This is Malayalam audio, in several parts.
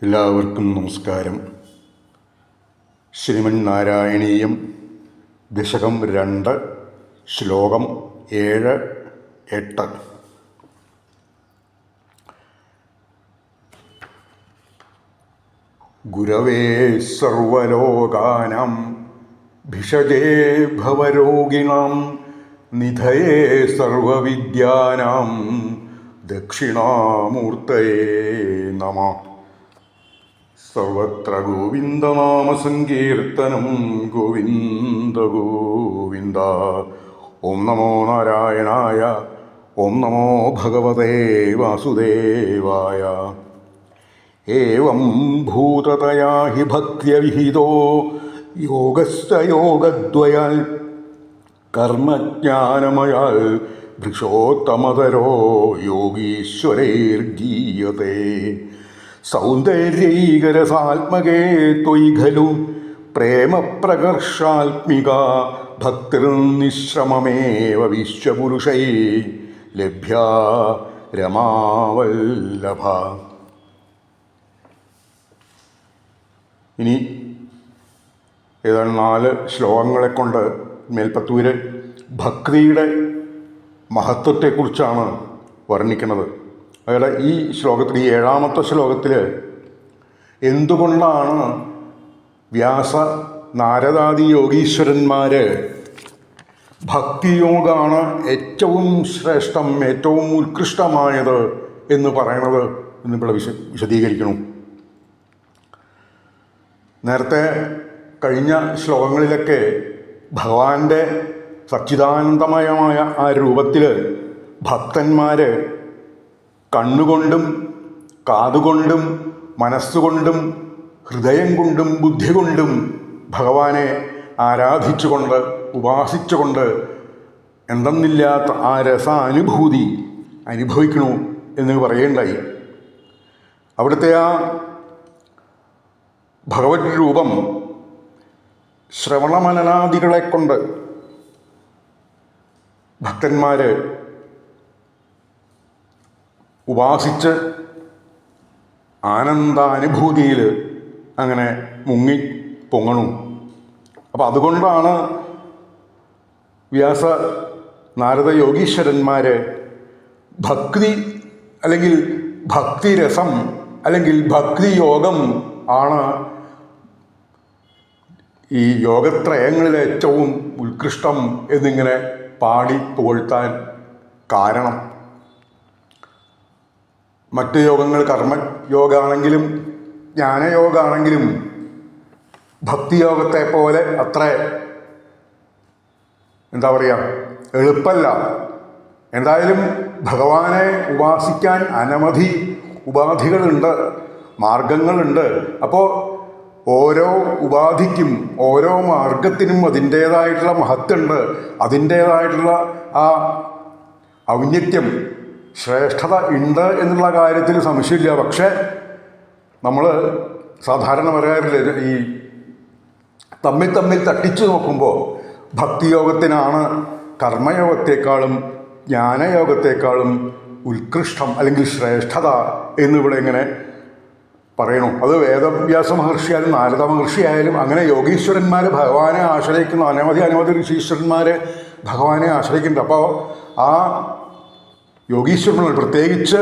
എല്ലാവർക്കും നമസ്കാരം. ശ്രീമന്നാരായണീയം ദശകം 2 ശ്ലോകം 7-8. ഗുരവേ സർവലോകാനാം ഭിഷജേ ഭവരോഗിണാം നിധയേ സർവവിദ്യാനാം ദക്ഷിണാമൂർത്തയേ നമഃ. സർവത്ര ഗോവിന്ദനാമസങ്കീർത്തനം ഗോവിന്ദ ഗോവിന്ദ. ഓം നമോ നാരായണായ. ഓം നമോ ഭഗവതേ വാസുദേവായ. ഏവം ഭൂതതയാ ഹി ഭക്ത്യവിഹിതോ യോഗശ്ച യോഗദ്വയാൽ കർമ്മജ്ഞാനമയാൽ ഭൃശോത്തമതരോ യോഗീശ്വരൈർഗീയതേ. സൗന്ദര്യൈകരസാത്മകേ ത്വയി ഖലു പ്രേമപ്രകർഷാത്മിക ഭക്തിർനിശ്രമമേവ വിശ്വപുരുഷൈ ലഭ്യാ രമാവല്ലഭ. ഇനി ഏതാണ്ട് 4 ശ്ലോകങ്ങളെ കൊണ്ട് മേൽപ്പത്തൂര് ഭക്തിയുടെ മഹത്വത്തെക്കുറിച്ചാണ് വർണ്ണിക്കുന്നത്. അയാളെ ഈ ശ്ലോകത്തിൽ, ഈ 7ാമത്തെ ശ്ലോകത്തിൽ എന്തുകൊണ്ടാണ് വ്യാസ നാരദാദി യോഗീശ്വരന്മാർ ഭക്തിയോഗമാണ് ഏറ്റവും ശ്രേഷ്ഠം, ഏറ്റവും ഉത്കൃഷ്ടമായത് എന്ന് പറയണത് എന്നിവിടെ വിശദീകരിക്കണം. നേരത്തെ കഴിഞ്ഞ ശ്ലോകങ്ങളിലൊക്കെ ഭഗവാന്റെ സച്ചിദാനന്ദമയമായ ആ രൂപത്തിൽ ഭക്തന്മാർ കണ്ണുകൊണ്ടും കാതുകൊണ്ടും മനസ്സുകൊണ്ടും ഹൃദയം കൊണ്ടും ബുദ്ധി കൊണ്ടും ഭഗവാനെ ആരാധിച്ചുകൊണ്ട് ഉപാസിച്ചുകൊണ്ട് എന്തെന്നില്ലാത്ത ആ രസാനുഭൂതി അനുഭവിക്കണു എന്ന് പറയേണ്ടായി. അവിടുത്തെ ആ ഭഗവത് രൂപം ശ്രവണമനനാദികളെ കൊണ്ട് ഭക്തന്മാർ ഉപാസിച്ച് ആനന്ദാനുഭൂതിയിൽ അങ്ങനെ മുങ്ങി പൊങ്ങണു. അപ്പം അതുകൊണ്ടാണ് വ്യാസ നാരദ യോഗീശ്വരന്മാർ ഭക്തി അല്ലെങ്കിൽ ഭക്തിരസം അല്ലെങ്കിൽ ഭക്തിയോഗം ആണ് ഈ യോഗത്രയങ്ങളിലെ ഏറ്റവും ഉത്കൃഷ്ടം എന്നിങ്ങനെ പാടി പുകഴ്ത്താൻ കാരണം. മറ്റ് യോഗങ്ങൾ കർമ്മയോഗമാണെങ്കിലും ജ്ഞാനയോഗമാണെങ്കിലും ഭക്തിയോഗത്തെ പോലെ അത്ര എന്താ പറയുക എളുപ്പമല്ല. എന്തായാലും ഭഗവാനെ ഉപാസിക്കാൻ അനവധി ഉപാധികളുണ്ട്, മാർഗങ്ങളുണ്ട്. അപ്പോൾ ഓരോ ഉപാധിക്കും ഓരോ മാർഗത്തിനും അതിൻ്റേതായിട്ടുള്ള മഹത്വമുണ്ട്, അതിൻ്റേതായിട്ടുള്ള ആ ഔന്നത്യം ശ്രേഷ്ഠത ഉണ്ട് എന്നുള്ള കാര്യത്തിൽ സംശയമില്ല. പക്ഷേ നമ്മൾ സാധാരണ പറയാറില്ല, ഈ തമ്മിൽ തട്ടിച്ചു നോക്കുമ്പോൾ ഭക്തിയോഗത്തിനാണ് കർമ്മയോഗത്തെക്കാളും ജ്ഞാനയോഗത്തെക്കാളും ഉത്കൃഷ്ടം അല്ലെങ്കിൽ ശ്രേഷ്ഠത എന്നിവിടെ ഇങ്ങനെ പറയണു. അത് വേദവ്യാസ മഹർഷിയായാലും നാരദ മഹർഷിയായാലും അങ്ങനെ യോഗീശ്വരന്മാർ ഭഗവാനെ ആശ്രയിക്കുന്നു. അനവധി ഋഷീശ്വരന്മാർ ഭഗവാനെ ആശ്രയിക്കുന്നുണ്ട്. അപ്പോൾ ആ യോഗീശ്വരന്മാർ, പ്രത്യേകിച്ച്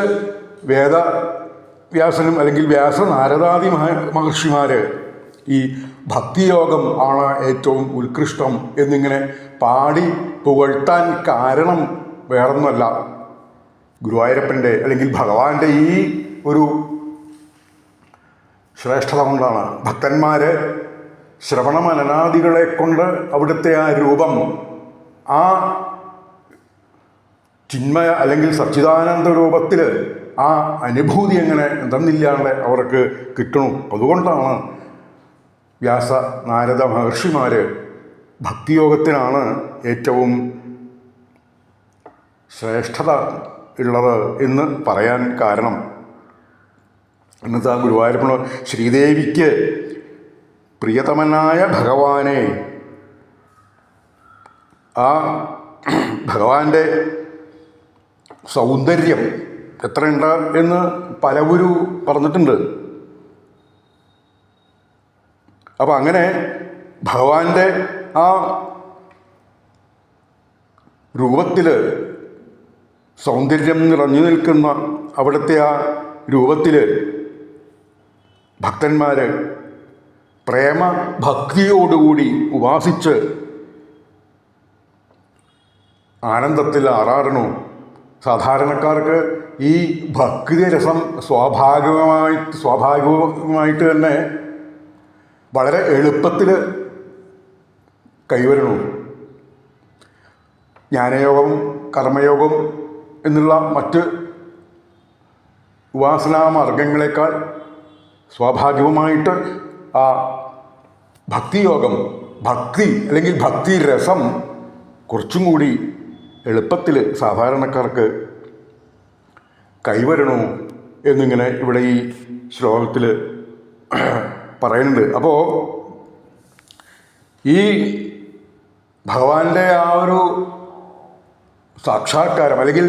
വേദവ്യാസനും അല്ലെങ്കിൽ വ്യാസ നാരദാദി മഹർഷിമാർ ഈ ഭക്തിയോഗം ആണ് ഏറ്റവും ഉത്കൃഷ്ടം എന്നിങ്ങനെ പാടി പുകഴ്ത്താൻ കാരണം വേറൊന്നുമല്ല, ഗുരുവായൂരപ്പൻ്റെ അല്ലെങ്കിൽ ഭഗവാന്റെ ഈ ഒരു ശ്രേഷ്ഠത കൊണ്ടാണ്. ഭക്തന്മാർ ശ്രവണമനനാദികളെ കൊണ്ട് അവിടുത്തെ ആ രൂപം, ആ ചിന്മയ അല്ലെങ്കിൽ സച്ചിദാനന്ദ രൂപത്തിൽ ആ അനുഭൂതി എങ്ങനെ എന്തെന്നില്ലാണ്ട് അവർക്ക് കിട്ടണം. അതുകൊണ്ടാണ് വ്യാസ നാരദ മഹർഷിമാർ ഭക്തിയോഗത്തിനാണ് ഏറ്റവും ശ്രേഷ്ഠത ഉള്ളത് എന്ന് പറയാൻ കാരണം. എന്നിട്ട് ആ ഗുരുവായൂരപ്പന് ശ്രീദേവിക്ക് പ്രിയതമനായ ഭഗവാനെ, ആ ഭഗവാന്റെ സൗന്ദര്യം എത്രയുണ്ട് എന്ന് പലവരു പറഞ്ഞിട്ടുണ്ട്. അപ്പം അങ്ങനെ ഭഗവാന്റെ ആ രൂപത്തിൽ, സൗന്ദര്യം നിറഞ്ഞു നിൽക്കുന്ന അവിടുത്തെ ആ രൂപത്തിൽ ഭക്തന്മാർ പ്രേമ ഭക്തിയോടുകൂടി ഉപാസിച്ച് ആനന്ദത്തിൽ ആറാടണു. സാധാരണക്കാർക്ക് ഈ ഭക്തിരസം സ്വാഭാവികമായിട്ട് തന്നെ വളരെ എളുപ്പത്തിൽ കൈവരണു. ജ്ഞാനയോഗം, കർമ്മയോഗം എന്നുള്ള മറ്റ് ഉപാസനാമാർഗങ്ങളെക്കാൾ സ്വാഭാവികമായിട്ട് ആ ഭക്തിയോഗം, ഭക്തി അല്ലെങ്കിൽ ഭക്തിരസം കുറച്ചും കൂടി എളുപ്പത്തിൽ സാധാരണക്കാർക്ക് കൈവരണു എന്നിങ്ങനെ ഇവിടെ ഈ ശ്ലോകത്തിൽ പറയുന്നുണ്ട്. അപ്പോൾ ഈ ഭഗവാന്റെ ആ ഒരു സാക്ഷാത്കാരം അല്ലെങ്കിൽ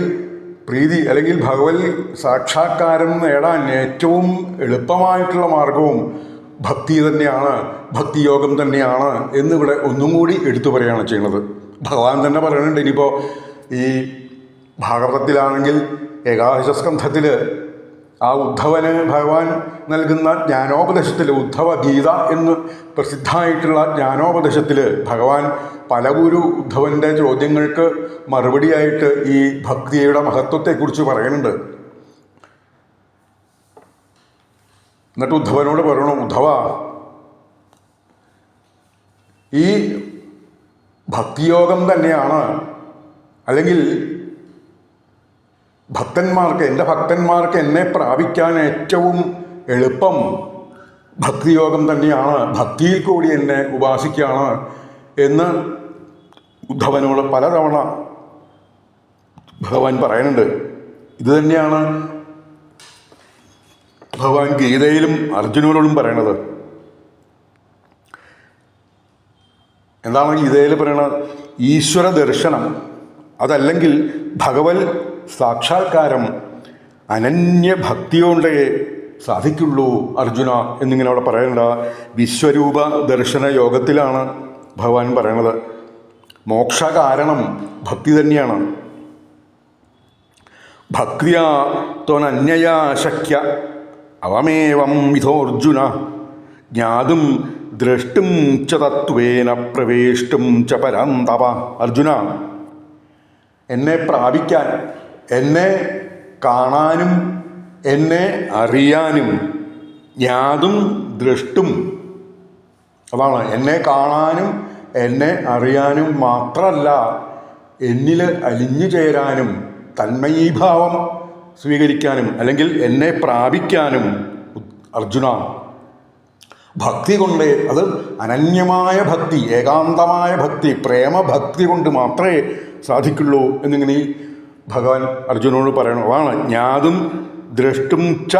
പ്രീതി അല്ലെങ്കിൽ ഭഗവത് സാക്ഷാത്കാരം നേടാൻ ഏറ്റവും എളുപ്പമായിട്ടുള്ള മാർഗവും ഭക്തി തന്നെയാണ്, ഭക്തിയോഗം തന്നെയാണ് എന്നിവിടെ ഒന്നും കൂടി എടുത്തു പറയുകയാണ് ചെയ്യുന്നത്. ഭഗവാൻ തന്നെ പറയുന്നുണ്ട്. ഇനിയിപ്പോൾ ഈ ഭാഗവതത്തിലാണെങ്കിൽ ഏകാദശ സ്കന്ധത്തിൽ ആ ഉദ്ധവന് ഭഗവാൻ നൽകുന്ന ജ്ഞാനോപദേശത്തിൽ, ഉദ്ധവ ഗീത എന്ന് പ്രസിദ്ധമായിട്ടുള്ള ജ്ഞാനോപദേശത്തിൽ ഭഗവാൻ പലവൊരു ഉദ്ധവൻ്റെ ചോദ്യങ്ങൾക്ക് മറുപടിയായിട്ട് ഈ ഭക്തിയുടെ മഹത്വത്തെക്കുറിച്ച് പറയുന്നുണ്ട്. എന്നിട്ട് ഉദ്ധവനോട് പറയണം, ഉദ്ധവ, ഈ ഭക്തിയോഗം തന്നെയാണ്, അല്ലെങ്കിൽ ഭക്തന്മാർക്ക്, എൻ്റെ ഭക്തന്മാർക്ക് എന്നെ പ്രാപിക്കാൻ ഏറ്റവും എളുപ്പം ഭക്തിയോഗം തന്നെയാണ്, ഭക്തിയിൽ കൂടി എന്നെ ഉപാസിക്കുകയാണ് എന്ന് ഉദ്ധവനോട് പലതവണ ഭഗവാൻ പറയുന്നുണ്ട്. ഇത് തന്നെയാണ് ഭഗവാൻ ഗീതയിലും അർജുനനോടും പറയണത്. എന്താണ് ഗീതയിൽ പറയണത്? ഈശ്വര ദർശനം, അതല്ലെങ്കിൽ ഭഗവത് സാക്ഷാത്കാരം അനന്യഭക്തിയോണ്ടേ സാധിക്കുള്ളൂ അർജുന എന്നിങ്ങനെ അവിടെ പറയേണ്ട വിശ്വരൂപ ദർശന യോഗത്തിലാണ് ഭഗവാൻ പറയണത്. മോക്ഷകാരണം ഭക്തി തന്നെയാണ്. ഭക്തിയാ ത്വനന്യയാ ശക്യ അവമേവം വിധോർജുന ജ്ഞാതും ദ്രഷ്ടും ച തത്വേന പ്രവേഷ്ടും ച പരന്തപ. അർജുന, എന്നെ പ്രാപിക്കാൻ, എന്നെ കാണാനും എന്നെ അറിയാനും, ജ്ഞാതും ദ്രഷ്ടും, അതാണ് എന്നെ കാണാനും എന്നെ അറിയാനും മാത്രമല്ല എന്നിൽ അലിഞ്ഞു ചേരാനും തന്മയീഭാവം സ്വീകരിക്കാനും അല്ലെങ്കിൽ എന്നെ പ്രാപിക്കാനും അർജുന ഭക്തി കൊണ്ട്, അത് അനന്യമായ ഭക്തി, ഏകാന്തമായ ഭക്തി, പ്രേമഭക്തി കൊണ്ട് മാത്രമേ സാധിക്കുള്ളൂ എന്നിങ്ങനെ ഈ ഭഗവാൻ അർജുനോട് പറയണം. അതാണ് ജ്ഞാതും ദ്രഷ്ടും ച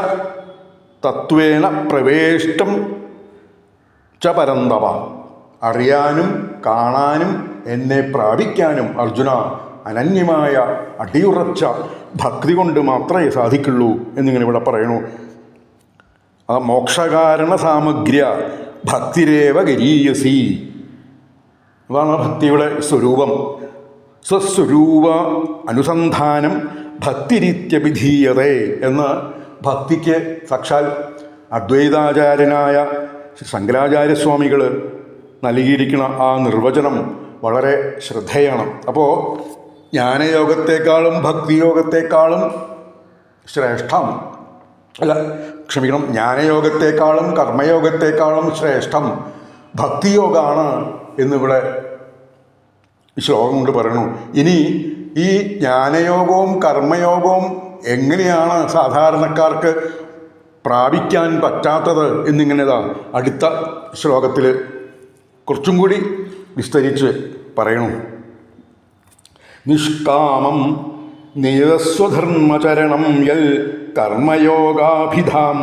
തത്വേന പ്രവേഷ്ടം ച പരന്തപ. അറിയാനും കാണാനും എന്നെ പ്രാപിക്കാനും അർജുന അനന്യമായ അടിയുറച്ച ഭക്തി കൊണ്ട് മാത്രമേ സാധിക്കുള്ളൂ എന്നിങ്ങനെ ഇവിടെ പറയണു. ആ മോക്ഷകാരണ സാമഗ്ര്യ ഭക്തിരേവ ഗരീയസി. അതാണ് ഭക്തിയുടെ സ്വരൂപം. സ്വസ്വരൂപ അനുസന്ധാനം ഭക്തിരിത്യഭിധീയതേ എന്ന് ഭക്തിക്ക് സാക്ഷാൽ അദ്വൈതാചാര്യനായ ശങ്കരാചാര്യസ്വാമികൾ നൽകിയിരിക്കുന്ന ആ നിർവചനം വളരെ ശ്രദ്ധേയമാണ്. അപ്പോൾ ജ്ഞാനയോഗത്തെക്കാളും ഭക്തിയോഗത്തെക്കാളും ശ്രേഷ്ഠം, ജ്ഞാനയോഗത്തെക്കാളും കർമ്മയോഗത്തെക്കാളും ശ്രേഷ്ഠം ഭക്തിയോഗമാണ് എന്നിവിടെ ഈ ശ്ലോകം കൊണ്ട് പറയുന്നു. ഇനി ഈ ജ്ഞാനയോഗവും കർമ്മയോഗവും എങ്ങനെയാണ് സാധാരണക്കാർക്ക് പ്രാപിക്കാൻ പറ്റാത്തത് എന്നിങ്ങനെതാ അടുത്ത ശ്ലോകത്തിൽ കുറച്ചും കൂടി വിസ്തരിച്ച് പറയണു. നിഷ്കാമം നിരസ്വധർമ്മചരണം യൽ കർമ്മയോഗാഭിധാം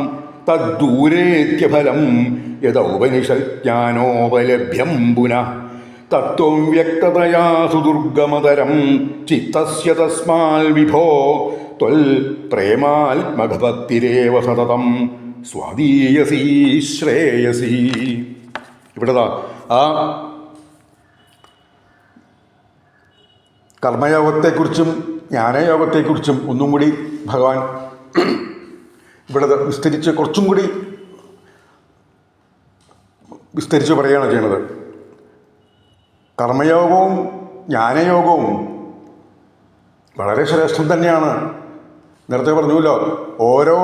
തദ്ദൂരേത്യഫലം യദൗപനിഷജ്ഞാനോപലഭ്യം പുനഃ തത്വം വ്യക്തതയാ സുദുർഗമതരം ചിത്തസ്യ തസ്മാൽ വിഭോ ത്വൽ പ്രേമാത്മഭക്തിരേവ സതതം സ്വാദീയസി ശ്രേയസി. ഇവിടെതാ ആ കർമ്മയോഗത്തെക്കുറിച്ചും ജ്ഞാനയോഗത്തെക്കുറിച്ചും ഒന്നും കൂടി ഭഗവാൻ ഇവിടെ വിസ്തരിച്ച് കുറച്ചും കൂടി വിസ്തരിച്ച് പറയുകയാണ് ചെയ്യുന്നത്. കർമ്മയോഗവും ജ്ഞാനയോഗവും വളരെ ശ്രേഷ്ഠം തന്നെയാണ്. നേരത്തെ പറഞ്ഞുല്ലോ, ഓരോ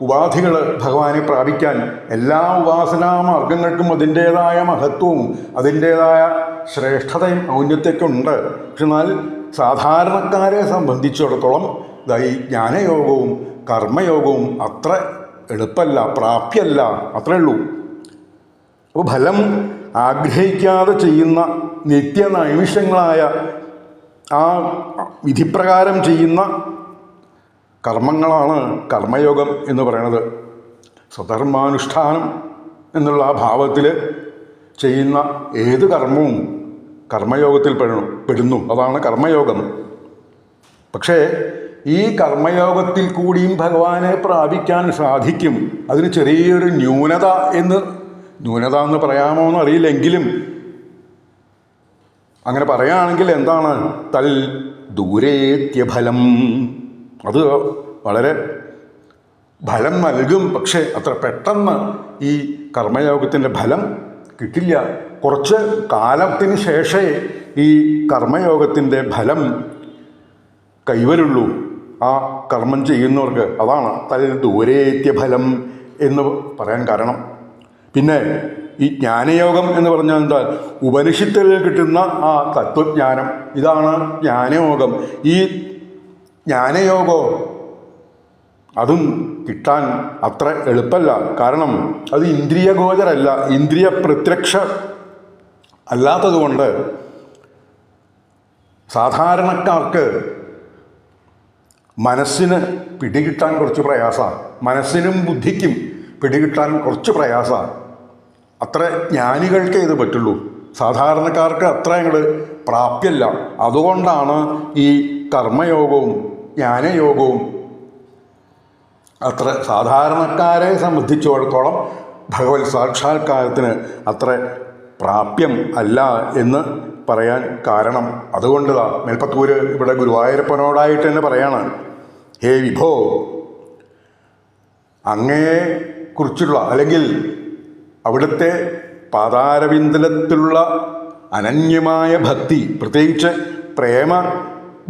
ഉപാധികൾ ഭഗവാനെ പ്രാപിക്കാൻ എല്ലാ ഉപാസനാ മാർഗങ്ങൾക്കും അതിൻ്റേതായ മഹത്വവും അതിൻ്റേതായ ശ്രേഷ്ഠതയും ഔന്നത്യമൊക്കെ ഉണ്ട്. പക്ഷെ എന്നാൽ സാധാരണക്കാരെ സംബന്ധിച്ചിടത്തോളം ഈ ജ്ഞാനയോഗവും കർമ്മയോഗവും അത്ര എളുപ്പമല്ല, പ്രാപ്യമല്ല, അത്രേ ഉള്ളൂ. അപ്പോൾ ഫലം ആഗ്രഹിക്കാതെ ചെയ്യുന്ന നിത്യനൈമിഷങ്ങളായ ആ വിധിപ്രകാരം ചെയ്യുന്ന കർമ്മങ്ങളാണ് കർമ്മയോഗം എന്ന് പറയുന്നത്. സ്വധർമാനുഷ്ഠാനം എന്നുള്ള ആ ഭാവത്തിൽ ചെയ്യുന്ന ഏത് കർമ്മവും കർമ്മയോഗത്തിൽ പെടുന്നു. അതാണ് കർമ്മയോഗം. പക്ഷേ ഈ കർമ്മയോഗത്തിൽ കൂടിയും ഭഗവാനെ പ്രാപിക്കാൻ സാധിക്കും. അതിന് ചെറിയൊരു ന്യൂനത എന്ന് പറയാമോ എന്ന് അറിയില്ലെങ്കിലും അങ്ങനെ പറയുകയാണെങ്കിൽ എന്താണ്? തൽ ദൂരേത്യഫലം. അത് വളരെ ഫലം നൽകും, പക്ഷേ അത്ര പെട്ടെന്ന് ഈ കർമ്മയോഗത്തിൻ്റെ ഫലം കിട്ടില്ല. കുറച്ച് കാലത്തിന് ശേഷമേ ഈ കർമ്മയോഗത്തിൻ്റെ ഫലം കൈവരുള്ളൂ ആ കർമ്മം ചെയ്യുന്നവർക്ക്. അതാണ് തൽ ദൂരേത്യഫലം എന്ന് പറയാൻ കാരണം. പിന്നെ ഈ ജ്ഞാനയോഗം എന്ന് പറഞ്ഞാൽ എന്താ? ഉപനിഷത്തിൽ കിട്ടുന്ന ആ തത്വജ്ഞാനം, ഇതാണ് ജ്ഞാനയോഗം. ഈ ജ്ഞാനയോഗോ അതും കിട്ടാൻ അത്ര എളുപ്പമല്ല. കാരണം അത് ഇന്ദ്രിയഗോചരല്ല, ഇന്ദ്രിയ പ്രത്യക്ഷ അല്ലാത്തതുകൊണ്ട് സാധാരണക്കാർക്ക് മനസ്സിന് പിടികിട്ടാൻ കുറച്ച് പ്രയാസമാണ്. മനസ്സിനും ബുദ്ധിക്കും പിടികിട്ടാൻ കുറച്ച് പ്രയാസമാണ്. അത്ര ജ്ഞാനികൾക്കേ ഇത് പറ്റുള്ളൂ, സാധാരണക്കാർക്ക് അത്ര അങ്ങോട്ട് പ്രാപ്യമല്ല. അതുകൊണ്ടാണ് ഈ കർമ്മയോഗവും ജ്ഞാനയോഗവും അത്ര സാധാരണക്കാരെ സംബന്ധിച്ചിടത്തോളം ഭഗവത് സാക്ഷാത്കാരത്തിന് അത്ര പ്രാപ്യം അല്ല എന്ന് പറയാൻ കാരണം. അതുകൊണ്ടാണ് മേൽപ്പത്തൂർ ഇവിടെ ഗുരുവായൂരപ്പനോടായിട്ട് തന്നെ പറയാണ്, ഹേ വിഭോ, അങ്ങയെക്കുറിച്ചുള്ള അല്ലെങ്കിൽ അവിടുത്തെ പാതാരവിന്ദലത്തിലുള്ള അനന്യമായ ഭക്തി, പ്രത്യേകിച്ച് പ്രേമ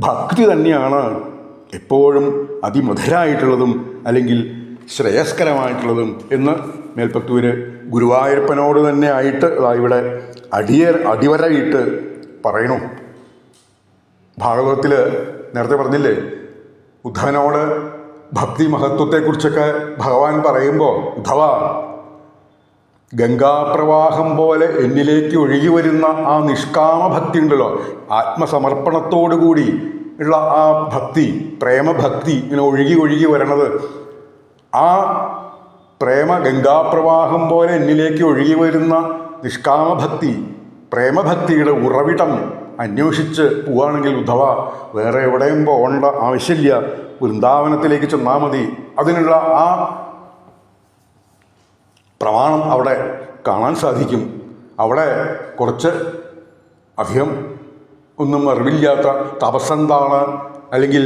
ഭക്തി തന്നെയാണ് എപ്പോഴും അതിമധുരമായിട്ടുള്ളതും അല്ലെങ്കിൽ ശ്രേയസ്കരമായിട്ടുള്ളതും എന്ന് മേൽപ്പത്തൂര് ഗുരുവായൂരപ്പനോട് തന്നെ ആയിട്ട് ഇവിടെ അടിവരയിട്ട് പറയണു. ഭാഗവതത്തിൽ നേരത്തെ പറഞ്ഞില്ലേ, ഉദ്ധവനോട് ഭക്തി മഹത്വത്തെക്കുറിച്ചൊക്കെ ഭഗവാൻ പറയുമ്പോൾ, ഉദ്ധവ, ഗംഗാപ്രവാഹം പോലെ എന്നിലേക്ക് ഒഴുകി വരുന്ന ആ നിഷ്കാമ ഭക്തി ഉണ്ടല്ലോ, ആത്മസമർപ്പണത്തോടുകൂടി ഉള്ള ആ ഭക്തി, പ്രേമഭക്തി ഇങ്ങനെ ഒഴുകി വരണത്, ആ പ്രേമ ഗംഗാപ്രവാഹം പോലെ എന്നിലേക്ക് ഒഴുകി വരുന്ന നിഷ്കാമഭക്തി, പ്രേമഭക്തിയുടെ ഉറവിടം അന്വേഷിച്ച് പോവുകയാണെങ്കിൽ ഉദ്ധവ, വേറെ എവിടെയും പോകേണ്ട ആവശ്യമില്ല, വൃന്ദാവനത്തിലേക്ക് ചെന്നാൽ മതി. അതിനുള്ള ആ പ്രമാണം അവിടെ കാണാൻ സാധിക്കും. അവിടെ കുറച്ച് അധികം ഒന്നും അറിവില്ലാത്ത തപസ്സെന്താണ്, അല്ലെങ്കിൽ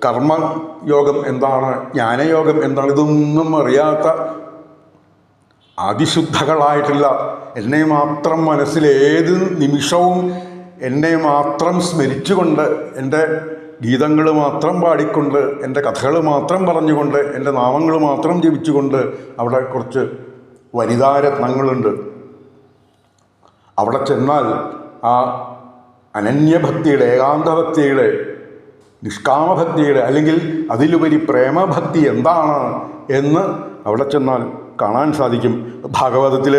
കർമ്മയോഗം എന്താണ്, ജ്ഞാനയോഗം എന്താണ്, ഇതൊന്നും അറിയാത്ത അതിശുദ്ധകളായിട്ടുള്ള, എന്നെ മാത്രം മനസ്സിൽ ഏത് നിമിഷവും എന്നെ മാത്രം സ്മരിച്ചുകൊണ്ട്, എൻ്റെ ഗീതങ്ങൾ മാത്രം പാടിക്കൊണ്ട്, എൻ്റെ കഥകൾ മാത്രം പറഞ്ഞുകൊണ്ട്, എൻ്റെ നാമങ്ങൾ മാത്രം ജപിച്ചുകൊണ്ട് അവിടെ കുറച്ച് വനിതാരത്നങ്ങളുണ്ട്. അവിടെ ചെന്നാൽ ആ അനന്യഭക്തിയുടെ, ഏകാന്തഭക്തിയുടെ, നിഷ്കാമഭക്തിയുടെ അല്ലെങ്കിൽ അതിലുപരി പ്രേമഭക്തി എന്താണ് എന്ന് അവിടെ ചെന്നാൽ കാണാൻ സാധിക്കും. ഭാഗവതത്തിൽ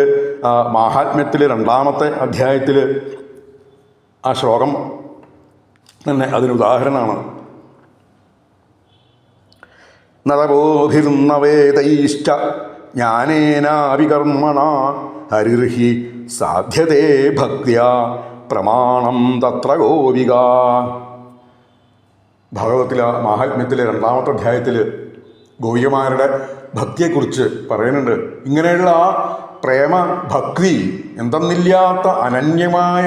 മാഹാത്മ്യത്തിൽ 2-ാമത്തെ അധ്യായത്തിൽ ആ ശ്ലോകം തന്നെ അതിനുദാഹരണമാണ്. നരവോഭിർന്നവേദൈശ്ച ജ്ഞാനേനാവികർമ്മണ ഹരിർഹി സാധ്യതേ ഭക്തിയാ പ്രമാണം തത്ര ഗോപിക. ഭാഗവതത്തിലെ മാഹാത്മ്യത്തിലെ 2-ാമത്തെ അധ്യായത്തിൽ ഗോപികമാരുടെ ഭക്തിയെക്കുറിച്ച് പറയുന്നുണ്ട്. ഇങ്ങനെയുള്ള ആ പ്രേമ ഭക്തി, എന്തെന്നില്ലാത്ത അനന്യമായ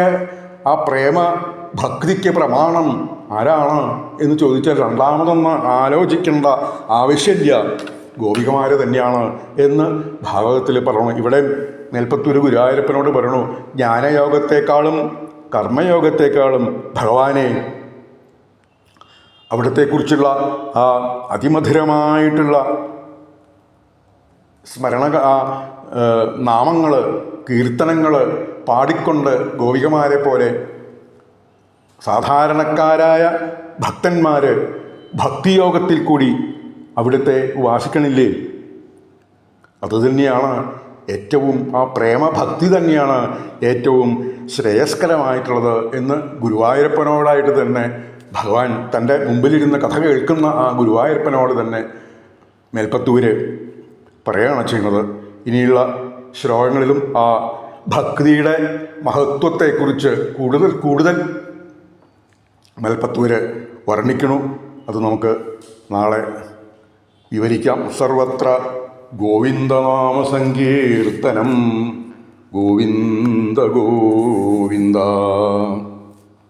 ആ പ്രേമ ഭക്തിക്ക് പ്രമാണം ആരാണ് എന്ന് ചോദിച്ചാൽ രണ്ടാമതൊന്ന് ആലോചിക്കേണ്ട ആവശ്യമില്ല, ഗോപികമാർ തന്നെയാണ് എന്ന് ഭാഗവതത്തിൽ പറഞ്ഞു. ഇവിടെ മേൽപ്പത്തൂർ ഗുരുവായൂരപ്പനോട് പറയണു, ജ്ഞാനയോഗത്തെക്കാളും കർമ്മയോഗത്തെക്കാളും ഭഗവാനെ അവിടത്തെക്കുറിച്ചുള്ള ആ അതിമധുരമായിട്ടുള്ള സ്മരണ, നാമങ്ങൾ, കീർത്തനങ്ങൾ പാടിക്കൊണ്ട് ഗോപികമാരെ പോലെ സാധാരണക്കാരായ ഭക്തന്മാർ ഭക്തിയോഗത്തിൽ കൂടി അവിടുത്തെ ഉപാസിക്കണില്ലേ? അതുതന്നെയാണ് ഏറ്റവും, ആ പ്രേമഭക്തി തന്നെയാണ് ഏറ്റവും ശ്രേയസ്കരമായിട്ടുള്ളത് എന്ന് ഗുരുവായൂരപ്പനോടായിട്ട് തന്നെ ഭഗവാൻ തൻ്റെ മുമ്പിലിരുന്ന് കഥ കേൾക്കുന്ന ആ ഗുരുവായൂരപ്പനോട് തന്നെ മേൽപ്പത്തൂര് പറയുകയാണ് ചെയ്യുന്നത്. ഇനിയുള്ള ശ്ലോകങ്ങളിലും ആ ഭക്തിയുടെ മഹത്വത്തെക്കുറിച്ച് കൂടുതൽ മേൽപ്പത്തൂര് വർണ്ണിക്കണു. അത് നമുക്ക് നാളെ വിവരിക്കാം. സർവത്ര ഗോവിന്ദനാമ സങ്കീർത്തനം, ഗോവിന്ദ ഗോവിന്ദ.